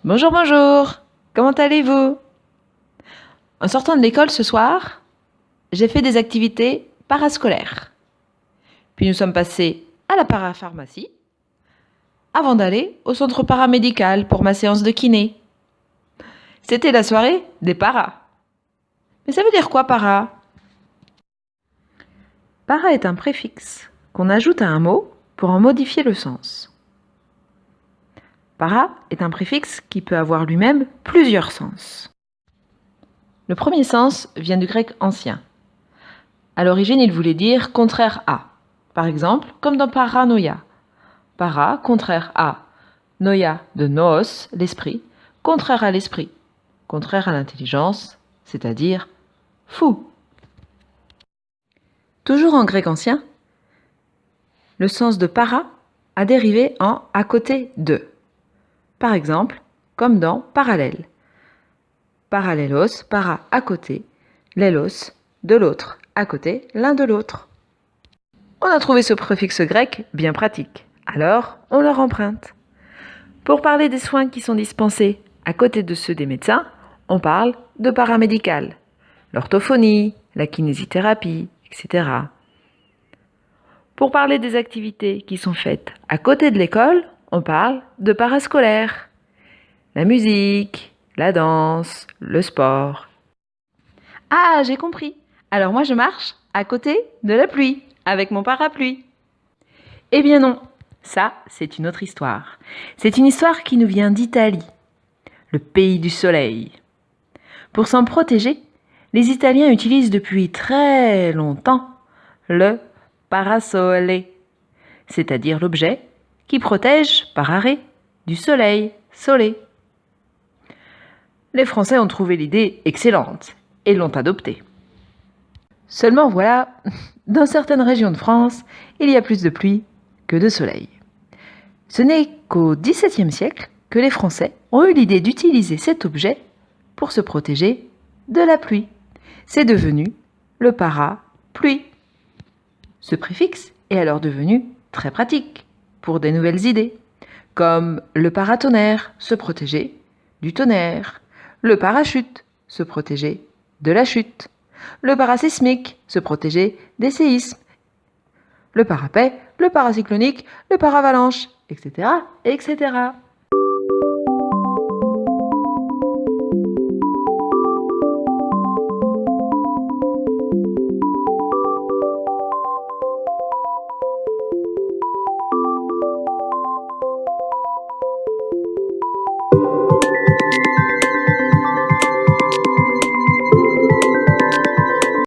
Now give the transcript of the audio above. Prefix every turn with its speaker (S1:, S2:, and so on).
S1: Bonjour, bonjour. Comment allez-vous? En sortant de l'école ce soir, j'ai fait des activités parascolaires. Puis nous sommes passés à la parapharmacie avant d'aller au centre paramédical pour ma séance de kiné. C'était la soirée des paras. Mais ça veut dire quoi, para? Para est un préfixe qu'on ajoute à un mot pour en modifier le sens. Para est un préfixe qui peut avoir lui-même plusieurs sens. Le premier sens vient du grec ancien. À l'origine, il voulait dire contraire à. Par exemple, comme dans paranoïa. Para, contraire à. Noia de noos, l'esprit, contraire à l'esprit. Contraire à l'intelligence, c'est-à-dire fou. Toujours en grec ancien, le sens de para a dérivé en à côté de. Par exemple, comme dans parallèle. Parallélos, para à côté, lélos, de l'autre, à côté l'un de l'autre. On a trouvé ce préfixe grec bien pratique, alors on leur emprunte. Pour parler des soins qui sont dispensés à côté de ceux des médecins, on parle de paramédical, l'orthophonie, la kinésithérapie, etc. Pour parler des activités qui sont faites à côté de l'école, on parle de parascolaire, la musique, la danse, le sport. Ah, j'ai compris. Alors moi je marche à côté de la pluie, avec mon parapluie. Eh bien non, ça c'est une autre histoire. C'est une histoire qui nous vient d'Italie, le pays du soleil. Pour s'en protéger, les Italiens utilisent depuis très longtemps le parasole, c'est-à-dire l'objet qui protège par arrêt du soleil, sole. Les Français ont trouvé l'idée excellente et l'ont adoptée. Seulement voilà, dans certaines régions de France, il y a plus de pluie que de soleil. Ce n'est qu'au XVIIe siècle que les Français ont eu l'idée d'utiliser cet objet pour se protéger de la pluie. C'est devenu le parapluie. Ce préfixe est alors devenu très pratique pour des nouvelles idées, comme le paratonnerre, se protéger du tonnerre, le parachute, se protéger de la chute, le parasismique, se protéger des séismes, le parapet, le paracyclonique, le paravalanche, etc., etc.